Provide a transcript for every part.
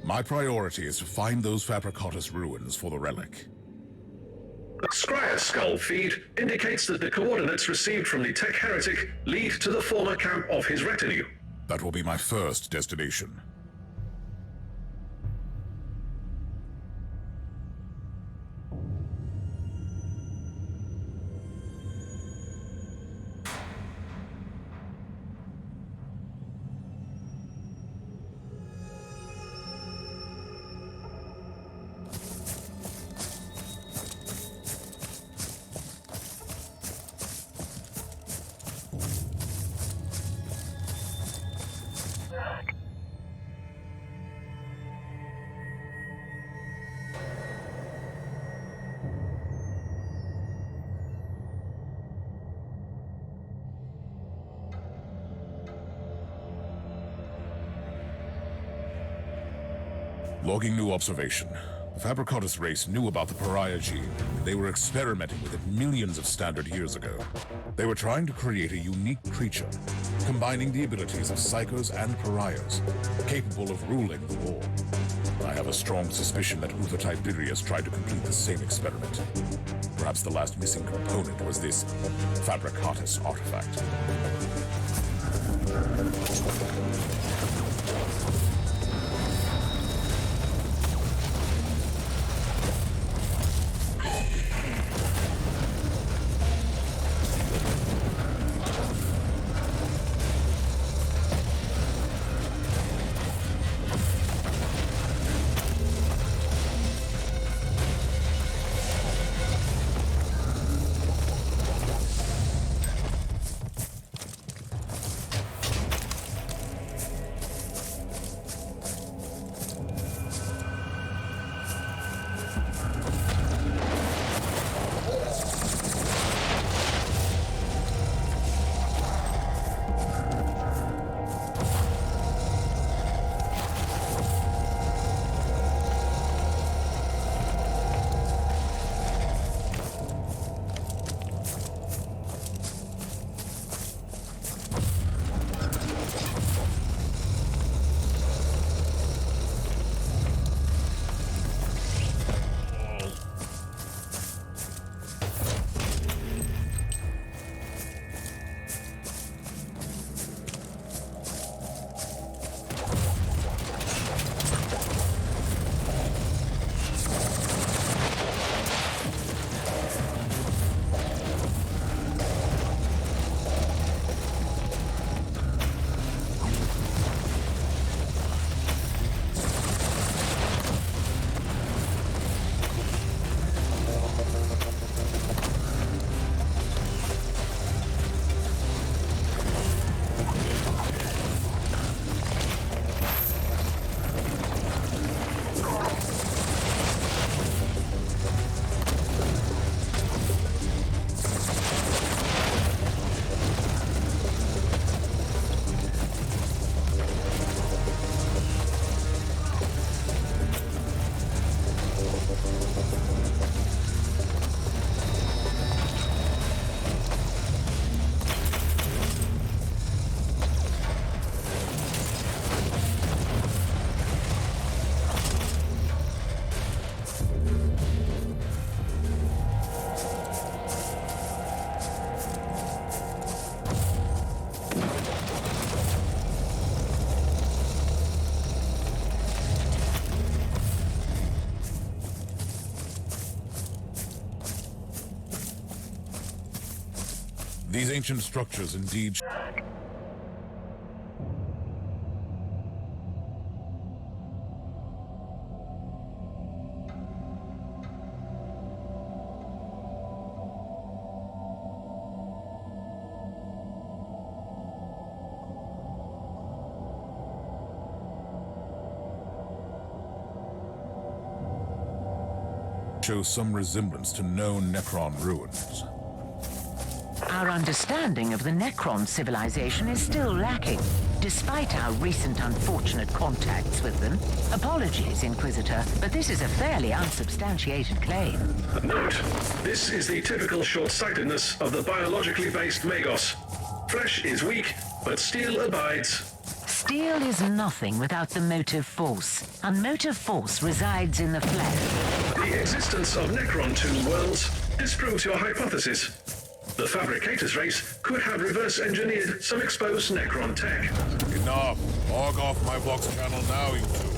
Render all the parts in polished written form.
My priority is to find those Fabricatus ruins for the relic. The Scryer skull feed indicates that the coordinates received from the tech heretic lead to the former camp of his retinue. That will be my first destination. Logging new observation. The Fabricatus race knew about the pariah gene. They were experimenting with it millions of standard years ago. They were trying to create a unique creature, combining the abilities of psychos and pariahs, capable of ruling the war. I have a strong suspicion that Uther-Tiberius tried to complete the same experiment. Perhaps the last missing component was this Fabricatus artifact. These ancient structures indeed... show some resemblance to known Necron ruins. Our understanding of the Necron civilization is still lacking, despite our recent unfortunate contacts with them. Apologies, Inquisitor, but this is a fairly unsubstantiated claim. Note, this is the typical short-sightedness of the biologically based Magos. Flesh is weak, but steel abides. Steel is nothing without the motive force, and motive force resides in the flesh. The existence of Necron tomb worlds disproves your hypothesis. The Fabricator's race could have reverse engineered some exposed Necron tech. Enough. Log off my Vox channel now, you two.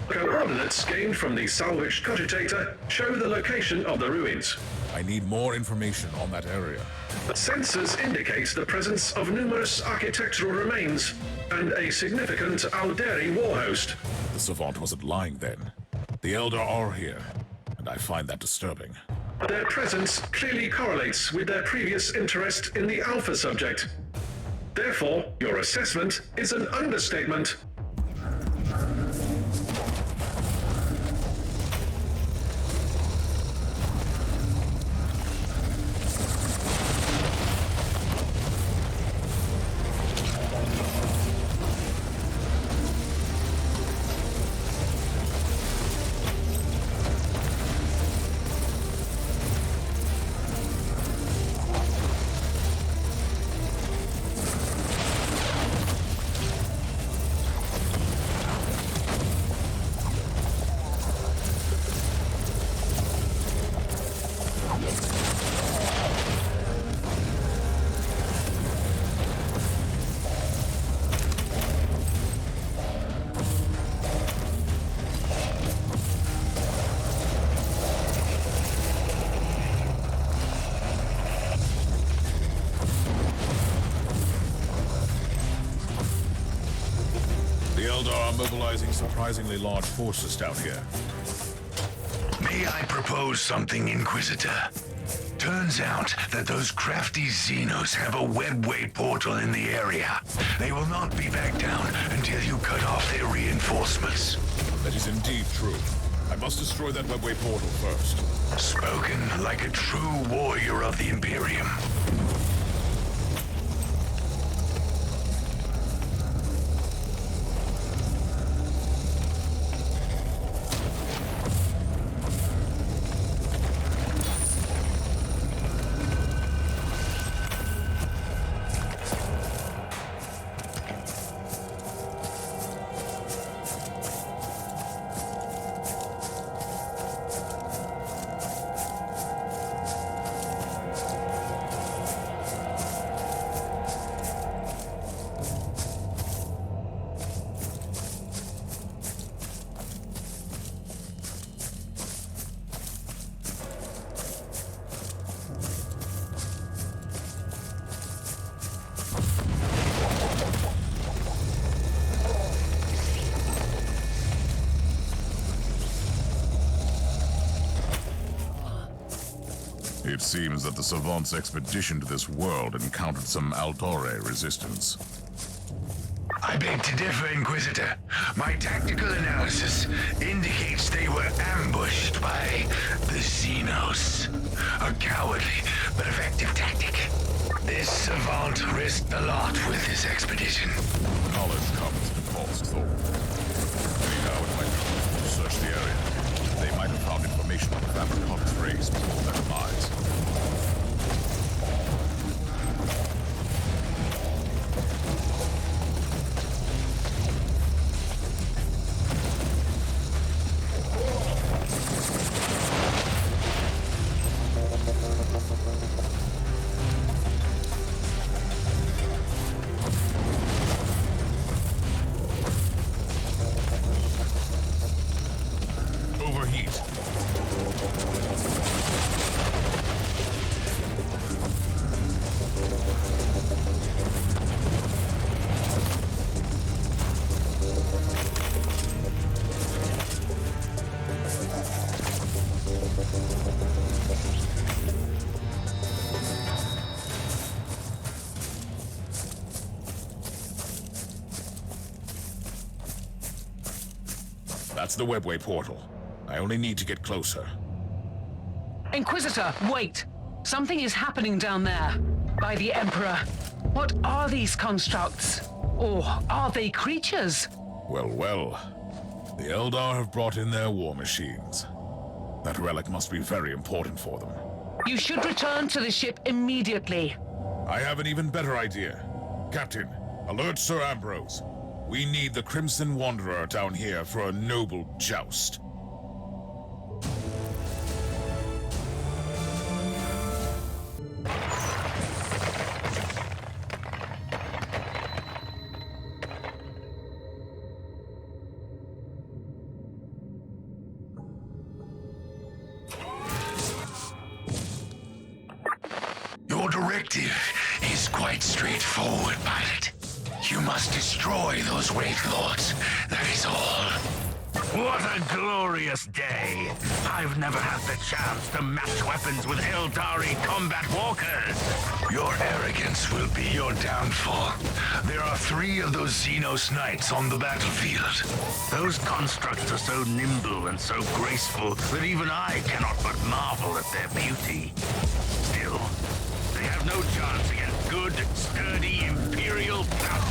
Coordinates gained from the salvaged cogitator show the location of the ruins. I need more information on that area. Sensors indicate the presence of numerous architectural remains and a significant Alderi warhost. The Savant wasn't lying then. The Eldar are here, and I find that disturbing. Their presence clearly correlates with their previous interest in the Alpha subject. Therefore, your assessment is an understatement. The Eldar are mobilizing surprisingly large forces down here. May I propose something, Inquisitor? Turns out that those crafty Xenos have a webway portal in the area. They will not be back down until you cut off their reinforcements. That is indeed true. I must destroy that webway portal first. Spoken like a true warrior of the Imperium. It seems that the Savant's expedition to this world encountered some Altore resistance. I beg to differ, Inquisitor. My tactical analysis indicates they were ambushed by the Xenos. A cowardly but effective tactic. This Savant risked a lot with this expedition. Knowledge comes in false thought. Anyhow, it might be useful to search the area. They might have found information on the Fabricator's race before their demise. That's the webway portal. I only need to get closer. Inquisitor, wait! Something is happening down there. By the Emperor. What are these constructs? Or are they creatures? Well, well. The Eldar have brought in their war machines. That relic must be very important for them. You should return to the ship immediately. I have an even better idea. Captain, alert Sir Ambrose. We need the Crimson Wanderer down here for a noble joust. Your directive is quite straightforward, pilot. You must destroy those Wraith Lords. That is all. What a glorious day! I've never had the chance to match weapons with Eldari combat walkers! Your arrogance will be your downfall. There are 3 of those Xenos Knights on the battlefield. Those constructs are so nimble and so graceful that even I cannot but marvel at their beauty. Still, they have no chance against good, sturdy Imperial battlefield.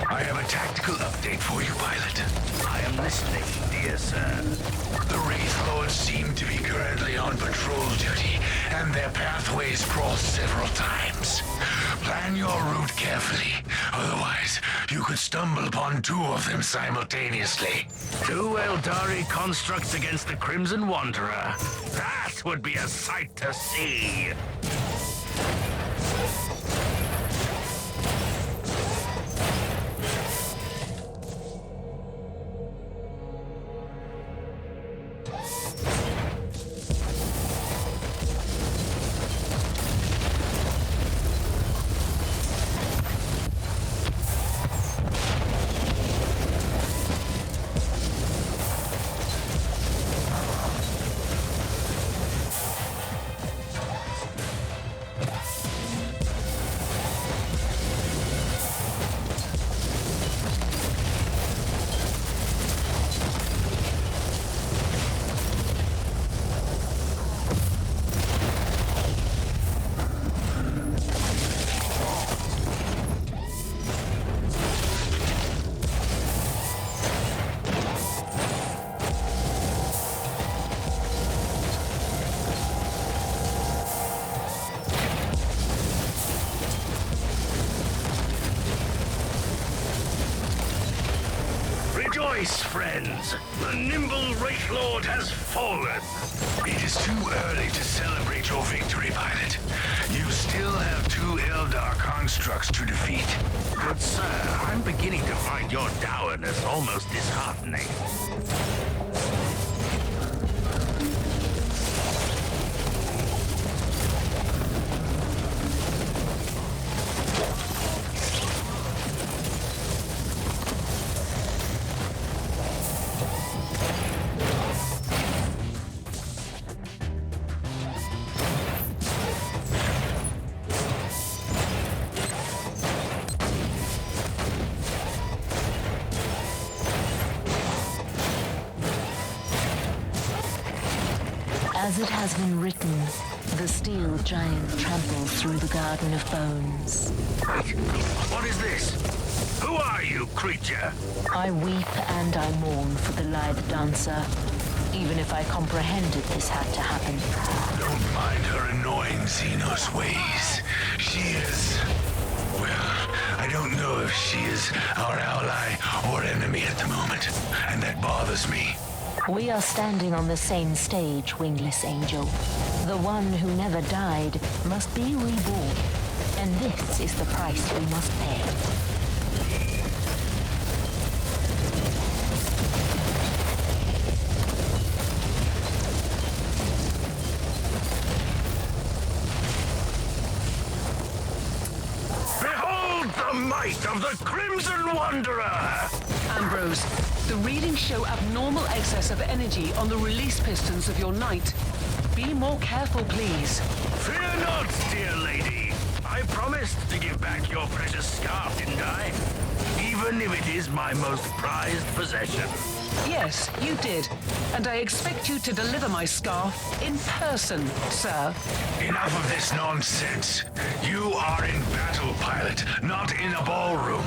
I have a tactical update for you, pilot. I am listening, dear sir. The Wraith Lords seem to be currently on patrol duty, and their pathways cross several times. Plan your route carefully, otherwise you could stumble upon 2 of them simultaneously. 2 Eldari constructs against the Crimson Wanderer. That would be a sight to see. Rejoice, friends! The nimble Wraith Lord has fallen! It is too early to celebrate your victory, pilot. You still have 2 Eldar constructs to defeat. Good sir, I'm beginning to find your dourness almost disheartening. As it has been written, the steel giant tramples through the garden of bones. What is this? Who are you, creature? I weep and I mourn for the lithe dancer, even if I comprehended this had to happen. Don't mind her annoying Xenos ways. She is... well, I don't know if she is our ally or enemy at the moment, and that bothers me. We are standing on the same stage, wingless angel. The one who never died must be reborn, and this is the price we must pay. Behold the might of the Crimson Wanderer! Ambrose, The readings show abnormal excess of energy on the release pistons of your knight. Be more careful, please. Fear not, dear lady. I promised to give back your precious scarf, didn't I? Even if it is my most prized possession. Yes, you did. And I expect you to deliver my scarf in person, sir. Enough of this nonsense. You are in battle, pilot, not in a ballroom.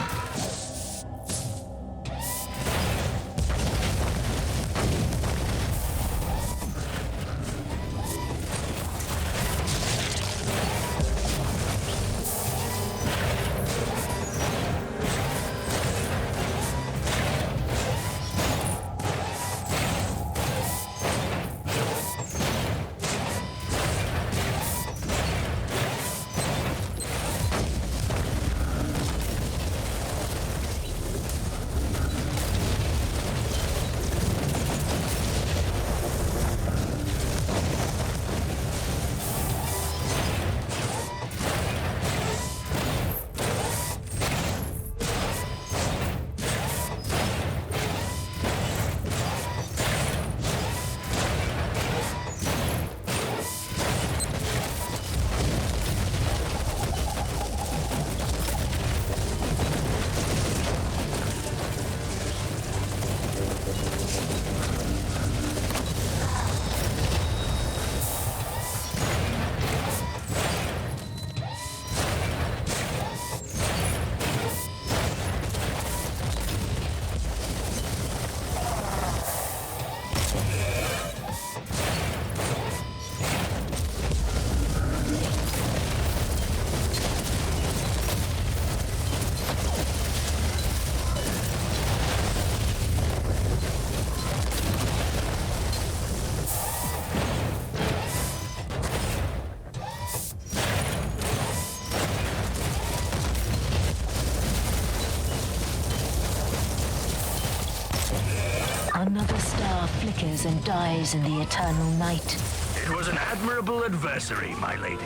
Another star flickers and dies in the eternal night. It was an admirable adversary, my lady.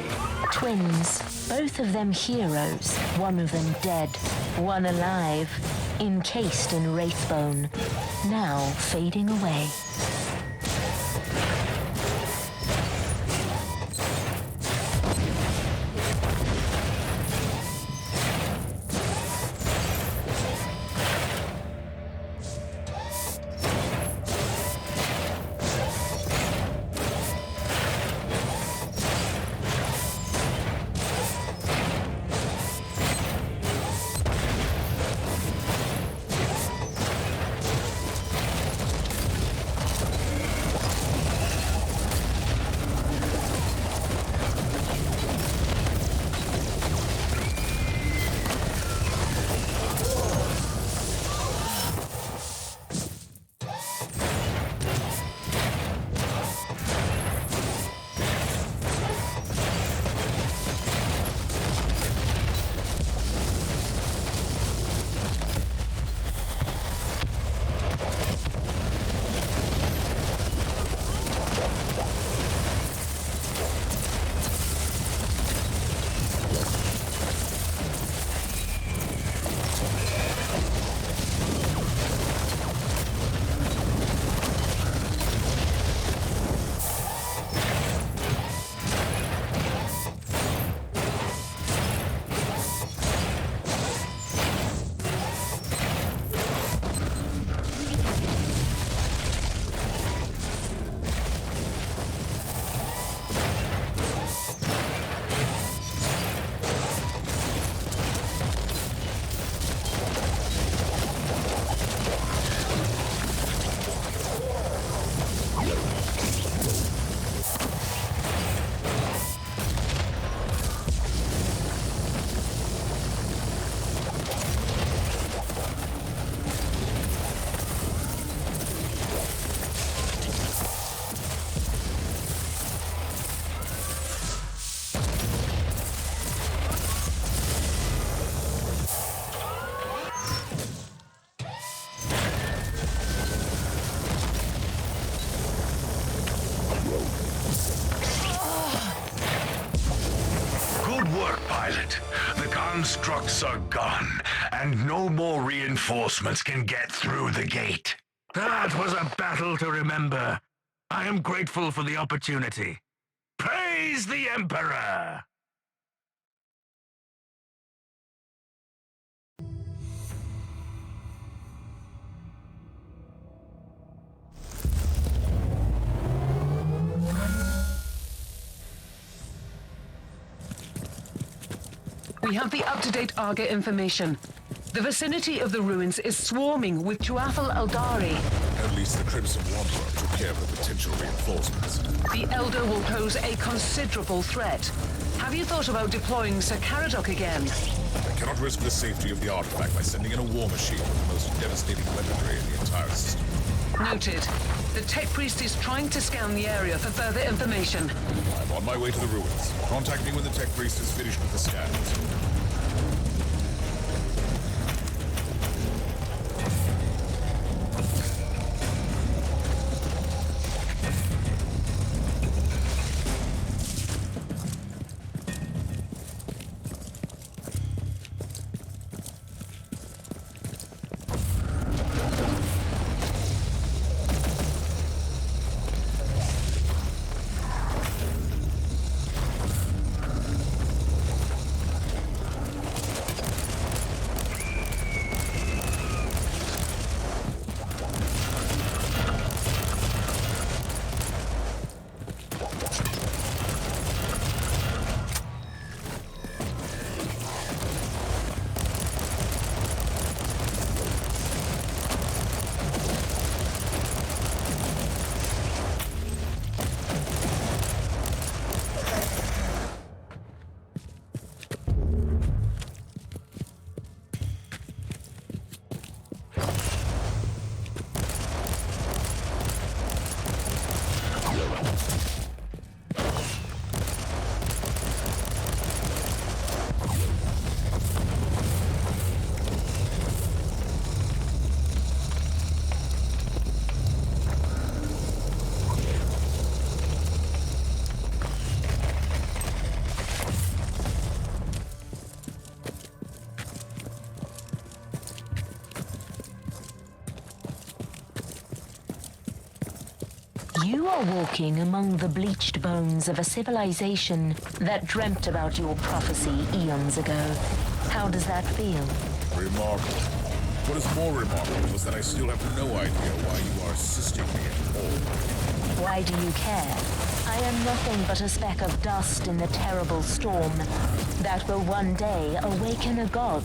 Twins, both of them heroes, one of them dead, one alive, encased in wraithbone, now fading away. Constructs are gone, and no more reinforcements can get through the gate. That was a battle to remember. I am grateful for the opportunity. Praise the Emperor! We have the up-to-date Arga information. The vicinity of the ruins is swarming with Tuathal Eldari. At least the Crimson Wanderer took care of the potential reinforcements. The Elder will pose a considerable threat. Have you thought about deploying Sir Caradoc again? I cannot risk the safety of the artifact by sending in a war machine with the most devastating weaponry in the entire system. Noted. The Tech Priest is trying to scan the area for further information. I'm on my way to the ruins. Contact me when the Tech Priest is finished with the scans. You are walking among the bleached bones of a civilization that dreamt about your prophecy eons ago. How does that feel? Remarkable. What is more remarkable is that I still have no idea why you are assisting me at all. Why do you care? I am nothing but a speck of dust in the terrible storm that will one day awaken a god.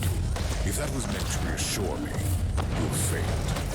If that was meant to reassure me, you have failed.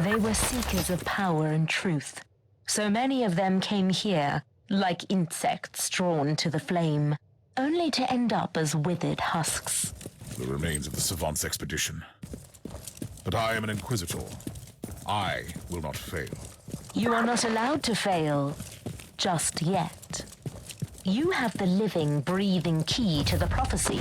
They were seekers of power and truth. So many of them came here, like insects drawn to the flame, only to end up as withered husks. The remains of the Savant's expedition. But I am an Inquisitor. I will not fail. You are not allowed to fail, just yet. You have the living, breathing key to the prophecy.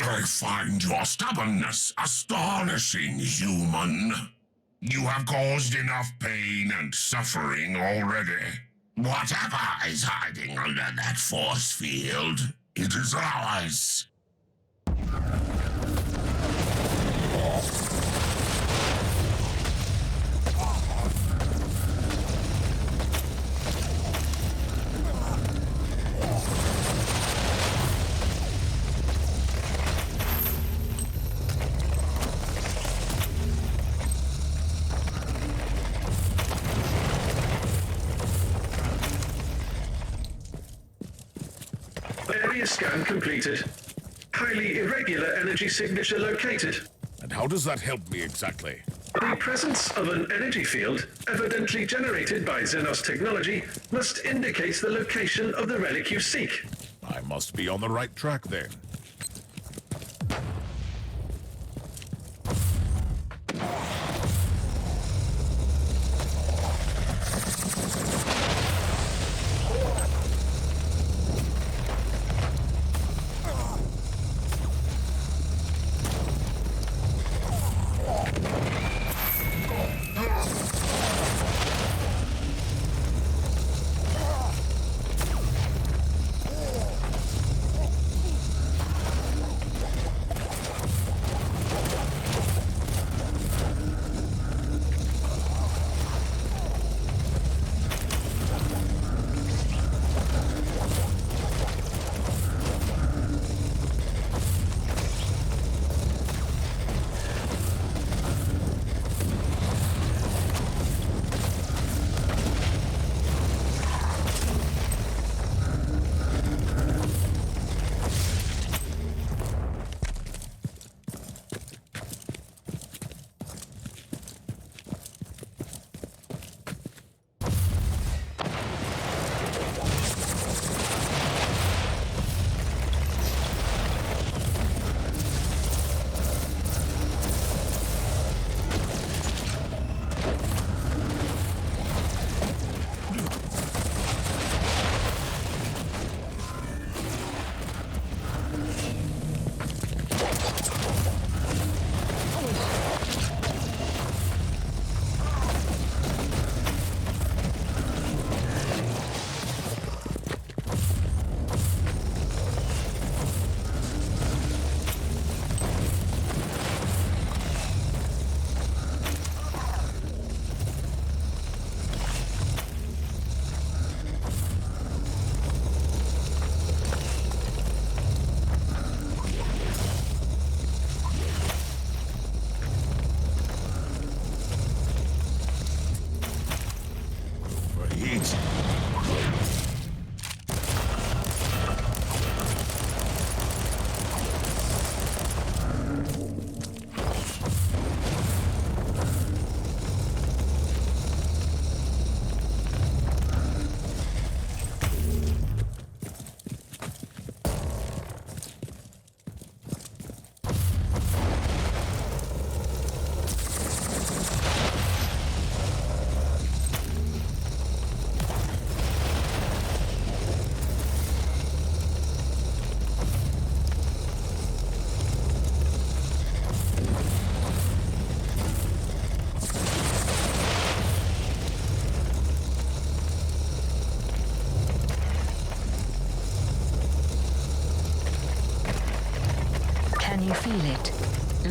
I find your stubbornness astonishing, human. You have caused enough pain and suffering already. Whatever is hiding under that force field, it is ours. Area scan completed. Highly irregular energy signature located. And how does that help me exactly? The presence of an energy field, evidently generated by Xenos technology, must indicate the location of the relic you seek. I must be on the right track then.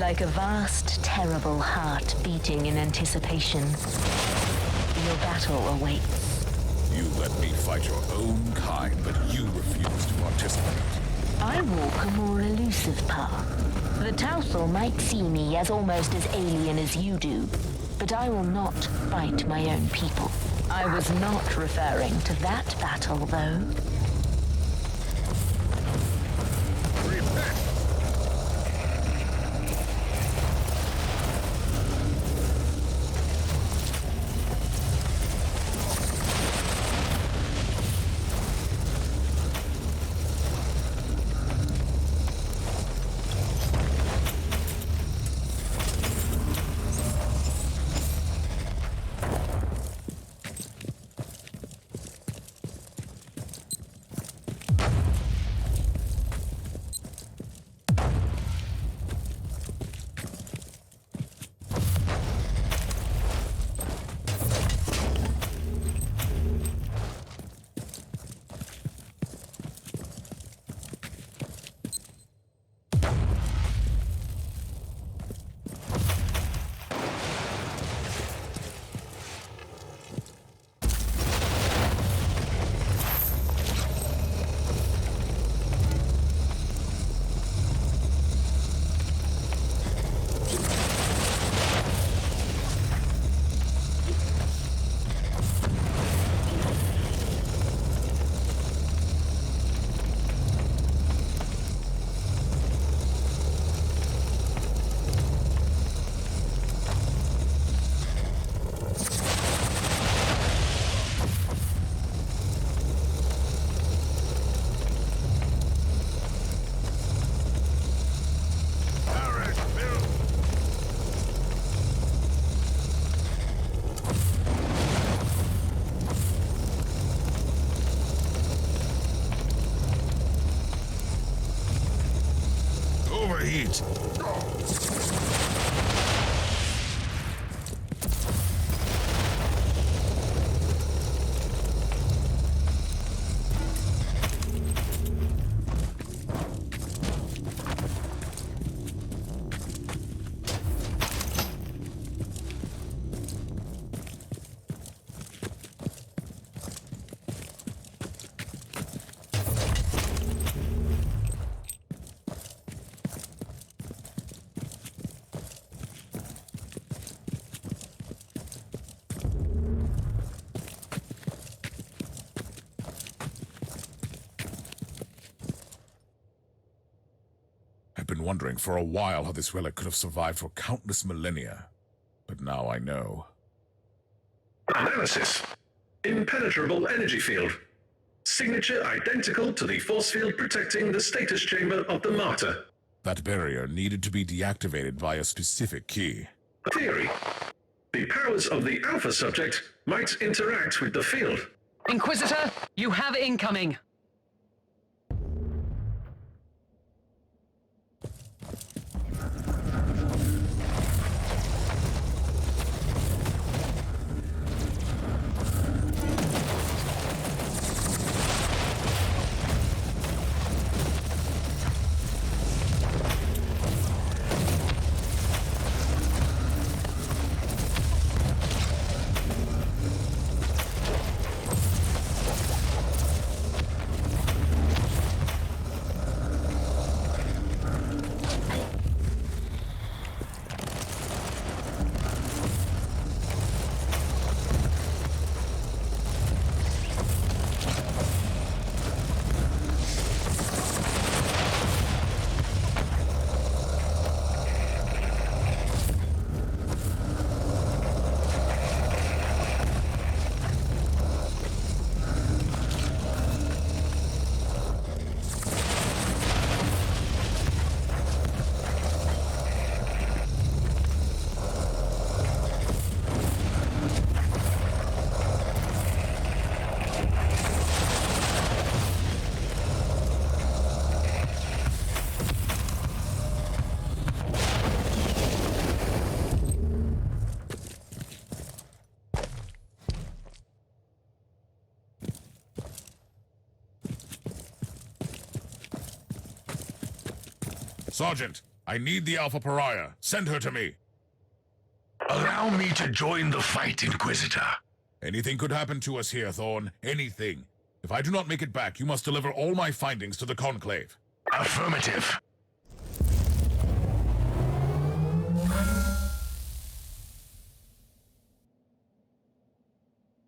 like a vast, terrible heart beating in anticipation. Your battle awaits. You let me fight your own kind, but you refuse to participate. I walk a more elusive path. The Council might see me as almost as alien as you do, but I will not fight my own people. I was not referring to that battle, though. Overheat. I've been wondering for a while how this relic could have survived for countless millennia, but now I know. Analysis. Impenetrable energy field. Signature identical to the force field protecting the status chamber of the Martyr. That barrier needed to be deactivated by a specific key. Theory. The powers of the Alpha subject might interact with the field. Inquisitor, you have incoming. Sergeant, I need the Alpha Pariah. Send her to me. Allow me to join the fight, Inquisitor. Anything could happen to us here, Thorn. Anything. If I do not make it back, you must deliver all my findings to the Conclave. Affirmative.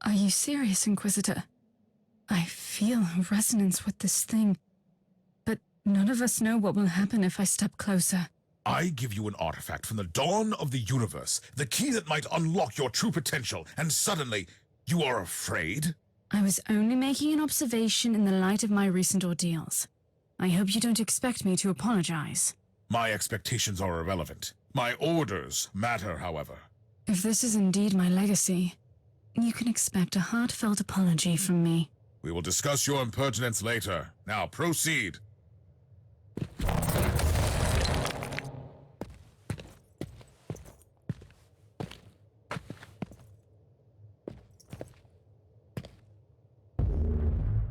Are you serious, Inquisitor? I feel a resonance with this thing, but none of us know what will happen if I step closer. I give you an artifact from the dawn of the universe, the key that might unlock your true potential, and suddenly, you are afraid? I was only making an observation in the light of my recent ordeals. I hope you don't expect me to apologize. My expectations are irrelevant. My orders matter, however. If this is indeed my legacy, you can expect a heartfelt apology from me. We will discuss your impertinence later. Now, proceed.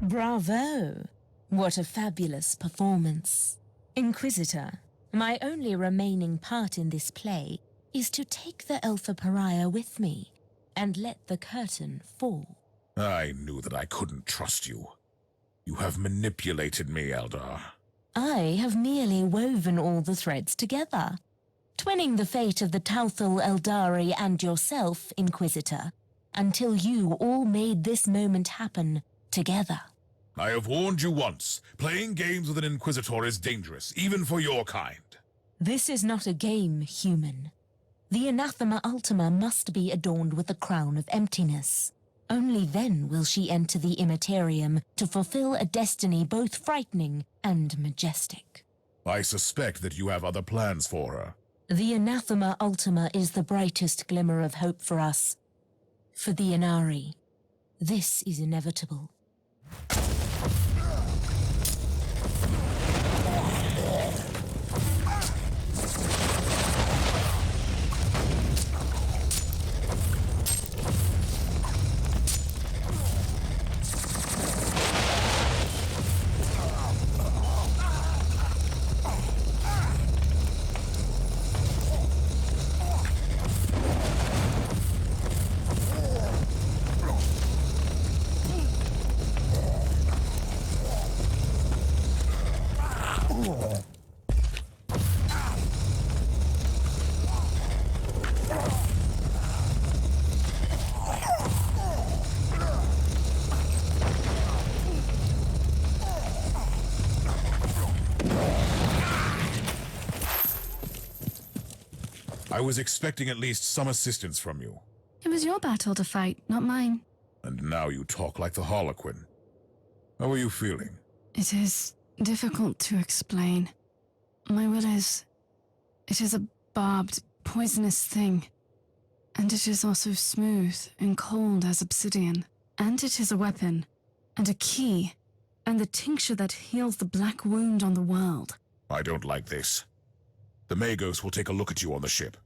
Bravo! What a fabulous performance. Inquisitor, my only remaining part in this play is to take the Alpha Pariah with me and let the curtain fall. I knew that I couldn't trust you. You have manipulated me, Eldar. I have merely woven all the threads together, twinning the fate of the Tauthal Eldari and yourself, Inquisitor, until you all made this moment happen together. I have warned you once. Playing games with an Inquisitor is dangerous, even for your kind. This is not a game, human. The Anathema Ultima must be adorned with the crown of emptiness. Only then will she enter the Immaterium to fulfill a destiny both frightening and majestic. I suspect that you have other plans for her. The Anathema Ultima is the brightest glimmer of hope for us. For the Inari, this is inevitable. I was expecting at least some assistance from you. It was your battle to fight, not mine. And now you talk like the Harlequin. How are you feeling? It is difficult to explain. My will is... It is a barbed, poisonous thing. And it is also smooth and cold as obsidian. And it is a weapon, and a key, and the tincture that heals the black wound on the world. I don't like this. The Magos will take a look at you on the ship.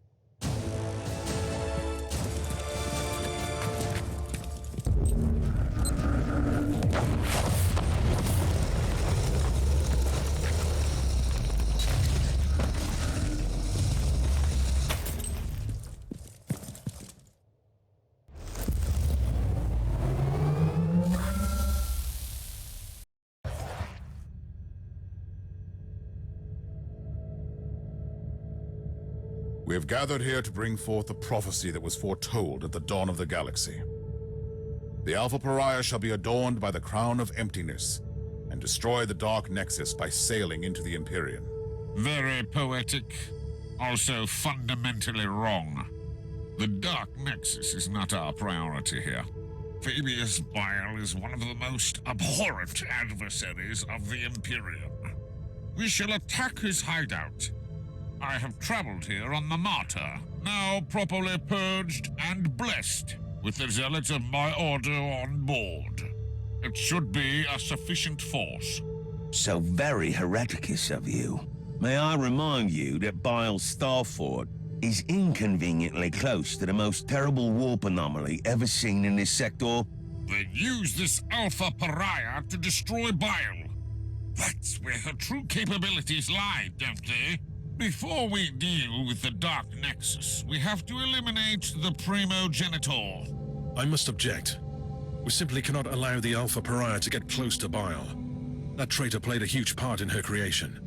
We have gathered here to bring forth the prophecy that was foretold at the dawn of the galaxy. The Alpha Pariah shall be adorned by the crown of emptiness, and destroy the Dark Nexus by sailing into the Empyrean. Very poetic, also fundamentally wrong. The Dark Nexus is not our priority here. Fabius Bile is one of the most abhorrent adversaries of the Empyrean. We shall attack his hideout. I have traveled here on the Martyr, now properly purged and blessed, with the zealots of my order on board. It should be a sufficient force. So very hereticous of you. May I remind you that Bile's star fort is inconveniently close to the most terrible warp anomaly ever seen in this sector? They use this Alpha Pariah to destroy Bile. That's where her true capabilities lie, don't they? Before we deal with the Dark Nexus, we have to eliminate the Primogenitor. I must object. We simply cannot allow the Alpha Pariah to get close to Bile. That traitor played a huge part in her creation.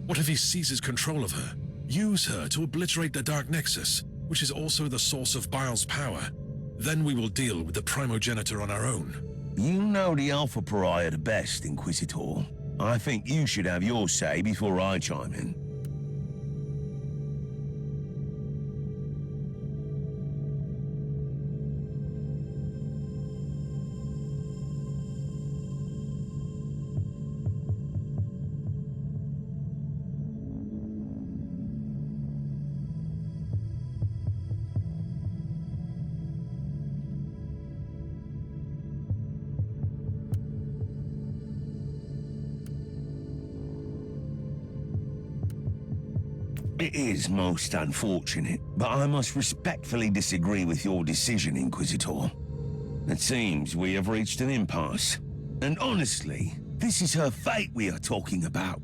What if he seizes control of her? Use her to obliterate the Dark Nexus, which is also the source of Bile's power. Then we will deal with the Primogenitor on our own. You know the Alpha Pariah the best, Inquisitor. I think you should have your say before I chime in. It is most unfortunate, but I must respectfully disagree with your decision, Inquisitor. It seems we have reached an impasse. And honestly, this is her fate we are talking about.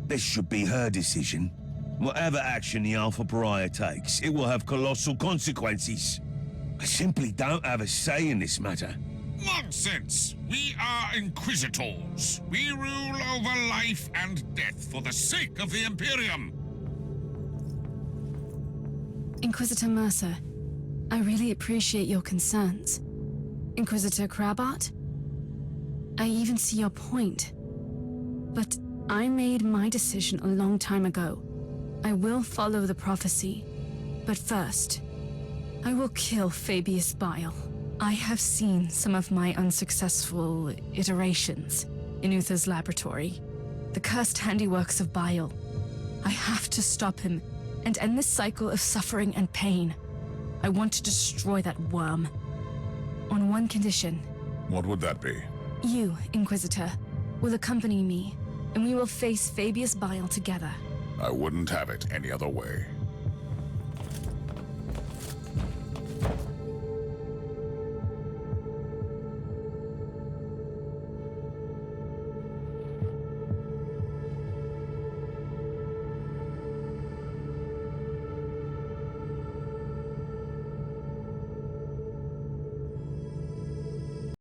This should be her decision. Whatever action the Alpha Pariah takes, it will have colossal consequences. I simply don't have a say in this matter. Nonsense! We are Inquisitors. We rule over life and death for the sake of the Imperium. Inquisitor Mercer, I really appreciate your concerns. Inquisitor Crabart, I even see your point. But I made my decision a long time ago. I will follow the prophecy. But first, I will kill Fabius Bile. I have seen some of my unsuccessful iterations in Uther's laboratory. The cursed handiworks of Bile. I have to stop him and end this cycle of suffering and pain. I want to destroy that worm. On one condition. What would that be? You, Inquisitor, will accompany me, and we will face Fabius Bile together. I wouldn't have it any other way.